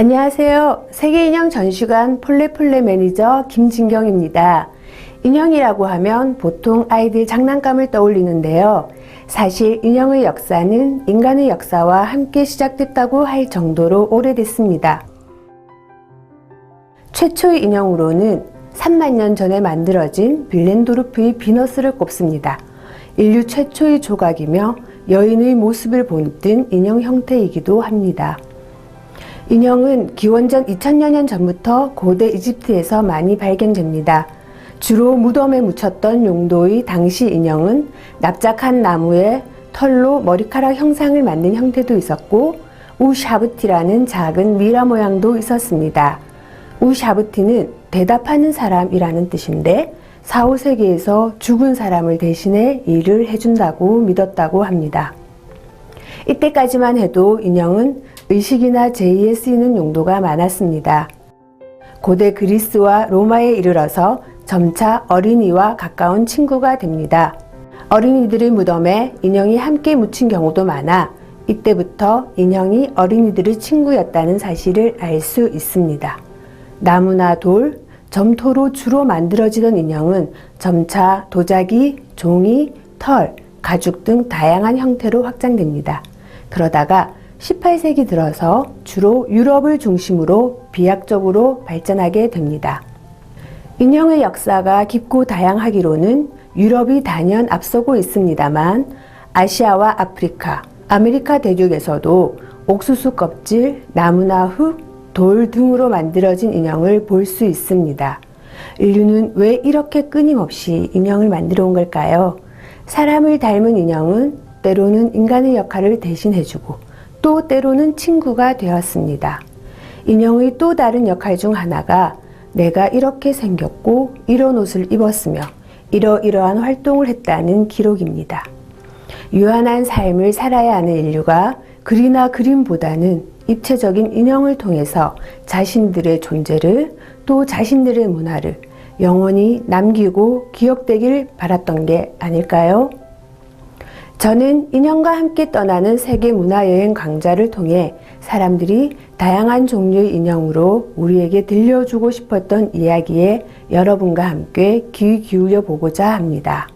안녕하세요. 세계인형 전시관 폴레폴레 매니저 김진경입니다. 인형이라고 하면 보통 아이들 장난감을 떠올리는데요. 사실 인형의 역사는 인간의 역사와 함께 시작됐다고 할 정도로 오래됐습니다. 최초의 인형으로는 3만 년 전에 만들어진 빌렌도르프의 비너스를 꼽습니다. 인류 최초의 조각이며 여인의 모습을 본뜬 인형 형태이기도 합니다. 인형은 기원전 2000여 년 전부터 고대 이집트에서 많이 발견됩니다. 주로 무덤에 묻혔던 용도의 당시 인형은 납작한 나무에 털로 머리카락 형상을 만든 형태도 있었고 우샤브티라는 작은 미라 모양도 있었습니다. 우샤브티는 대답하는 사람이라는 뜻인데 4, 5세기에서 죽은 사람을 대신해 일을 해준다고 믿었다고 합니다. 이때까지만 해도 인형은 의식이나 제의에 쓰이는 용도가 많았습니다. 고대 그리스와 로마에 이르러서 점차 어린이와 가까운 친구가 됩니다. 어린이들의 무덤에 인형이 함께 묻힌 경우도 많아 이때부터 인형이 어린이들의 친구였다는 사실을 알 수 있습니다. 나무나 돌, 점토로 주로 만들어지던 인형은 점차 도자기, 종이, 털, 가죽 등 다양한 형태로 확장됩니다. 그러다가 18세기 들어서 주로 유럽을 중심으로 비약적으로 발전하게 됩니다. 인형의 역사가 깊고 다양하기로는 유럽이 단연 앞서고 있습니다만 아시아와 아프리카, 아메리카 대륙에서도 옥수수 껍질, 나무나 흙, 돌 등으로 만들어진 인형을 볼 수 있습니다. 인류는 왜 이렇게 끊임없이 인형을 만들어 온 걸까요? 사람을 닮은 인형은 때로는 인간의 역할을 대신해주고 또 때로는 친구가 되었습니다. 인형의 또 다른 역할 중 하나가 내가 이렇게 생겼고 이런 옷을 입었으며 이러이러한 활동을 했다는 기록입니다. 유한한 삶을 살아야 하는 인류가 글이나 그림보다는 입체적인 인형을 통해서 자신들의 존재를 또 자신들의 문화를 영원히 남기고 기억되길 바랐던 게 아닐까요? 저는 인형과 함께 떠나는 세계 문화여행 강좌를 통해 사람들이 다양한 종류의 인형으로 우리에게 들려주고 싶었던 이야기에 여러분과 함께 귀 기울여 보고자 합니다.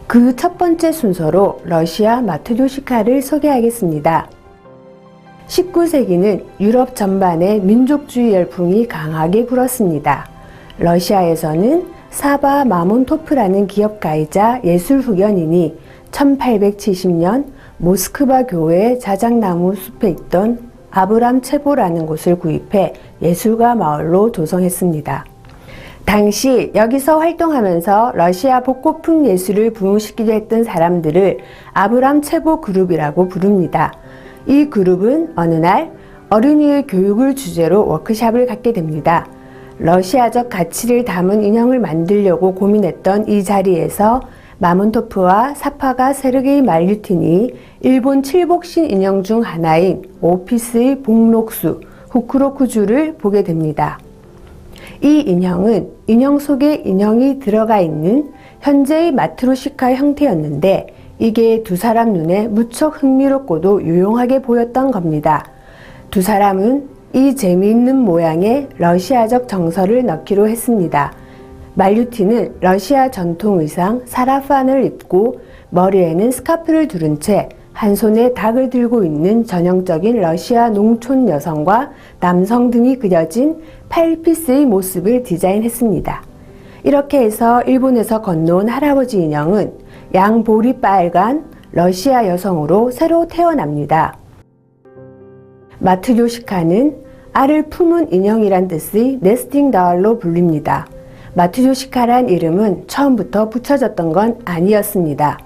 그 첫 번째 순서로 러시아 마트료시카를 소개하겠습니다. 19세기는 유럽 전반에 민족주의 열풍이 강하게 불었습니다. 러시아에서는 사바 마몬토프라는 기업가이자 예술 후견인이 1870년 모스크바 교회 자작나무 숲에 있던 아브람 체보라는 곳을 구입해 예술가 마을로 조성했습니다. 당시 여기서 활동하면서 러시아 복고풍 예술을 부흥시키려 했던 사람들을 아브람 체보 그룹이라고 부릅니다. 이 그룹은 어느 날 어린이의 교육을 주제로 워크숍을 갖게 됩니다. 러시아적 가치를 담은 인형을 만들려고 고민했던 이 자리에서 마몬토프와 사파가 세르게이 말류틴이 일본 칠복신 인형 중 하나인 오피스의 복록수 후크로쿠주를 보게 됩니다. 이 인형은 인형 속에 인형이 들어가 있는 현재의 마트로시카 형태였는데 이게 두 사람 눈에 무척 흥미롭고도 유용하게 보였던 겁니다. 두 사람은 이 재미있는 모양에 러시아적 정서를 넣기로 했습니다. 말류틴은 러시아 전통 의상 사라판을 입고 머리에는 스카프를 두른 채 한 손에 닭을 들고 있는 전형적인 러시아 농촌 여성과 남성 등이 그려진 8피스의 모습을 디자인했습니다. 이렇게 해서 일본에서 건너온 할아버지 인형은 양볼이 빨간 러시아 여성으로 새로 태어납니다. 마트료시카는 알을 품은 인형이란 뜻의 네스팅 달로 불립니다. 마트료시카란 이름은 처음부터 붙여졌던 건 아니었습니다.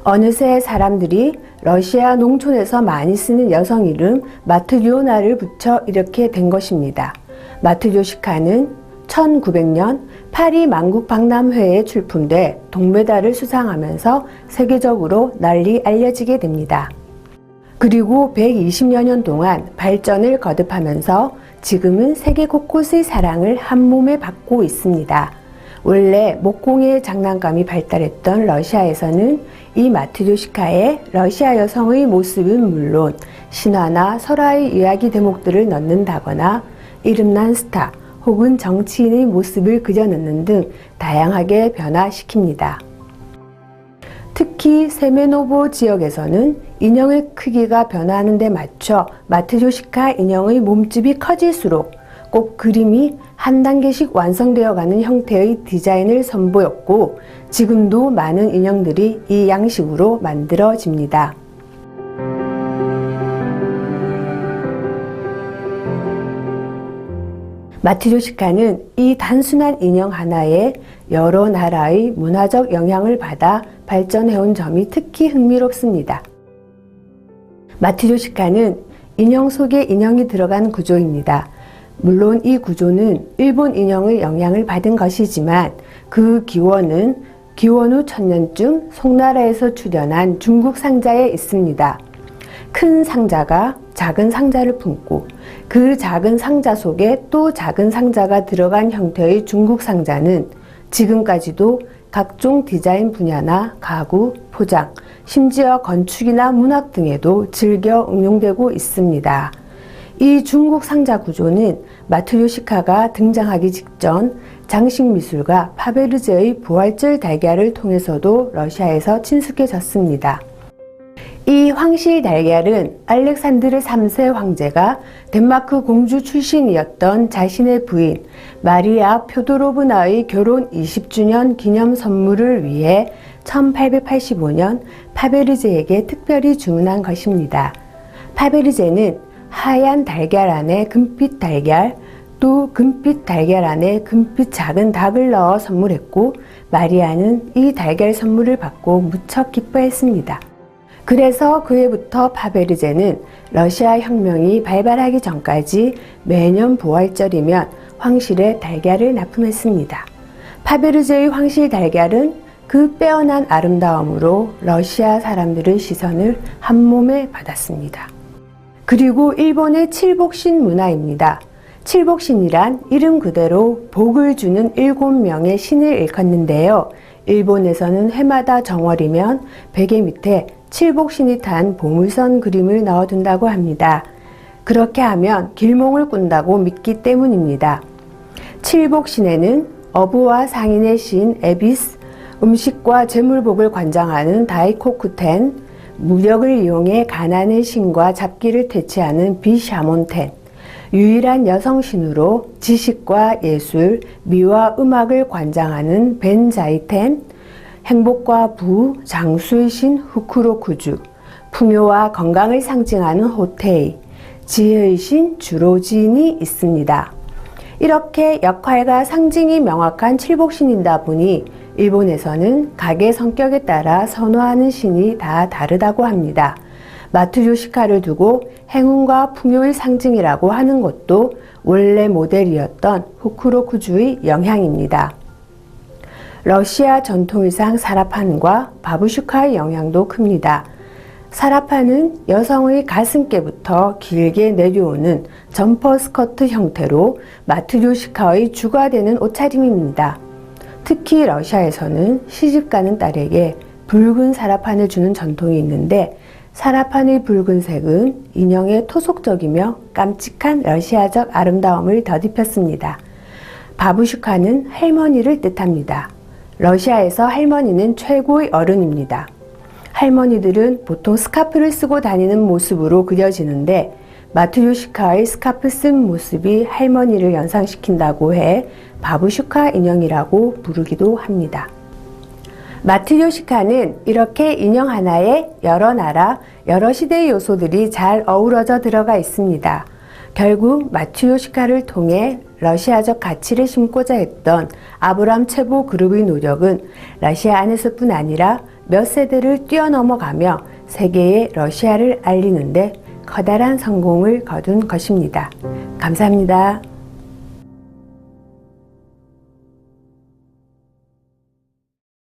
어느새 사람들이 러시아 농촌에서 많이 쓰는 여성 이름 마트리오나를 붙여 이렇게 된 것입니다. 마트료시카는 1900년 파리 만국박람회에 출품돼 동메달을 수상하면서 세계적으로 널리 알려지게 됩니다. 그리고 120여 년 동안 발전을 거듭하면서 지금은 세계 곳곳의 사랑을 한 몸에 받고 있습니다. 원래 목공의 장난감이 발달했던 러시아에서는 이 마트료시카에 러시아 여성의 모습은 물론 신화나 설화의 이야기 대목들을 넣는다거나 이름난 스타 혹은 정치인의 모습을 그려 넣는 등 다양하게 변화시킵니다. 특히 세메노보 지역에서는 인형의 크기가 변화하는 데 맞춰 마트료시카 인형의 몸집이 커질수록 꼭 그림이 한 단계씩 완성되어 가는 형태의 디자인을 선보였고 지금도 많은 인형들이 이 양식으로 만들어집니다. 마트료시카는 이 단순한 인형 하나에 여러 나라의 문화적 영향을 받아 발전해온 점이 특히 흥미롭습니다. 마트료시카는 인형 속에 인형이 들어간 구조입니다. 물론 이 구조는 일본 인형의 영향을 받은 것이지만 그 기원은 기원 후 1000년쯤 송나라에서 출현한 중국 상자에 있습니다. 큰 상자가 작은 상자를 품고 그 작은 상자 속에 또 작은 상자가 들어간 형태의 중국 상자는 지금까지도 각종 디자인 분야나 가구, 포장, 심지어 건축이나 문학 등에도 즐겨 응용되고 있습니다. 이 중국 상자 구조는 마트료시카가 등장하기 직전 장식 미술가 파베르제의 부활절 달걀을 통해서도 러시아에서 친숙해졌습니다. 이 황실 달걀은 알렉산드르 3세 황제가 덴마크 공주 출신이었던 자신의 부인 마리아 표도로브나의 결혼 20주년 기념 선물을 위해 1885년 파베르제에게 특별히 주문한 것입니다. 파베르제는 하얀 달걀 안에 금빛 달걀, 또 금빛 달걀 안에 금빛 작은 닭을 넣어 선물했고 마리아는 이 달걀 선물을 받고 무척 기뻐했습니다. 그래서 그 해부터 파베르제는 러시아 혁명이 발발하기 전까지 매년 부활절이면 황실에 달걀을 납품했습니다. 파베르제의 황실 달걀은 그 빼어난 아름다움으로 러시아 사람들의 시선을 한몸에 받았습니다. 그리고 일본의 칠복신 문화입니다. 칠복신이란 이름 그대로 복을 주는 7명의 신을 일컫는데요. 일본에서는 해마다 정월이면 베개 밑에 칠복신이 탄 보물선 그림을 넣어둔다고 합니다. 그렇게 하면 길몽을 꾼다고 믿기 때문입니다. 칠복신에는 어부와 상인의 신 에비스, 음식과 재물복을 관장하는 다이코쿠텐, 무력을 이용해 가난의 신과 잡기를 퇴치하는 비샤몬텐, 유일한 여성신으로 지식과 예술, 미와 음악을 관장하는 벤자이텐, 행복과 부, 장수의 신 후쿠로쿠주, 풍요와 건강을 상징하는 호테이, 지혜의 신 주로진이 있습니다. 이렇게 역할과 상징이 명확한 칠복신이다 보니 일본에서는 각의 성격에 따라 선호하는 신이 다 다르다고 합니다. 마트료시카를 두고 행운과 풍요의 상징이라고 하는 것도 원래 모델이었던 후쿠로쿠주의 영향입니다. 러시아 전통의상 사라판과 바부슈카의 영향도 큽니다. 사라판은 여성의 가슴께부터 길게 내려오는 점퍼 스커트 형태로 마트료시카의 주가 되는 옷차림입니다. 특히 러시아에서는 시집가는 딸에게 붉은 사라판을 주는 전통이 있는데 사라판의 붉은색은 인형의 토속적이며 깜찍한 러시아적 아름다움을 덧입혔습니다. 바부슈카는 할머니를 뜻합니다. 러시아에서 할머니는 최고의 어른입니다. 할머니들은 보통 스카프를 쓰고 다니는 모습으로 그려지는데 마트료시카의 스카프 쓴 모습이 할머니를 연상시킨다고 해 바부슈카 인형이라고 부르기도 합니다. 마트료시카는 이렇게 인형 하나에 여러 나라, 여러 시대의 요소들이 잘 어우러져 들어가 있습니다. 결국 마트료시카를 통해 러시아적 가치를 심고자 했던 아브람 체보 그룹의 노력은 러시아 안에서뿐 아니라 몇 세대를 뛰어넘어가며 세계에 러시아를 알리는데 커다란 성공을 거둔 것입니다. 감사합니다.